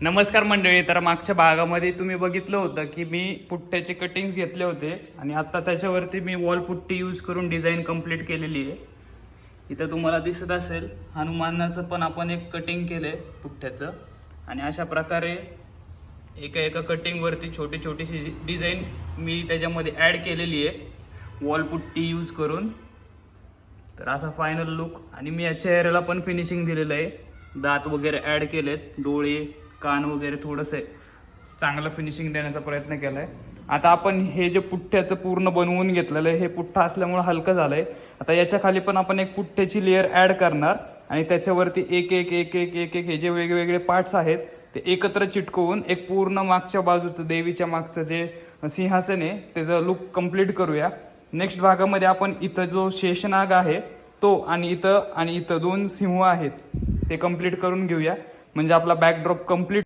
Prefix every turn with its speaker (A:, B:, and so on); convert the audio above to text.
A: नमस्कार मंडळी. तर मागच्या भागामध्ये तुम्ही बघितलं होतं की मी पुठ्ठ्याचे कटिंग्स घेतले होते आणि आता त्याच्यावरती मी वॉल पुट्टी यूज करून डिझाईन कंप्लीट केलेली आहे. इथं तुम्हाला दिसत असेल हनुमानाचं पण आपण एक कटिंग केलंय पुठ्ठ्याचं आणि अशा प्रकारे एका एका कटिंगवरती छोटी छोटीशी डिझाईन मी त्याच्यामध्ये ॲड केलेली आहे वॉल पुट्टी यूज करून. तर असा फायनल लुक. आणि मी या चेहऱ्याला पण फिनिशिंग दिलेलं आहे. दात वगैरे ॲड केलेत, डोळे कान वगैरे थोडंसं चांगलं फिनिशिंग देण्याचा प्रयत्न केला आहे. आता आपण हे जे पुठ्ठ्याचं पूर्ण बनवून घेतलेलं आहे हे पुठ्ठा असल्यामुळे हलकं झालं आहे. आता याच्या खाली पण आपण एक पुठ्ठ्याची लेअर ॲड करणार आणि त्याच्यावरती एक एक एक एक एक एक हे जे वेगवेगळे पार्ट्स आहेत ते एकत्र चिटकवून एक पूर्ण मागच्या बाजूचं देवीच्या मागचं जे सिंहासन आहे त्याचं लुक कंप्लीट करूया. नेक्स्ट भागामध्ये आपण इथं जो शेषनाग आहे तो आणि इथं 2 सिंह आहेत ते कंप्लीट करून घेऊया. म्हणजे आपला बॅकड्रॉप कंप्लीट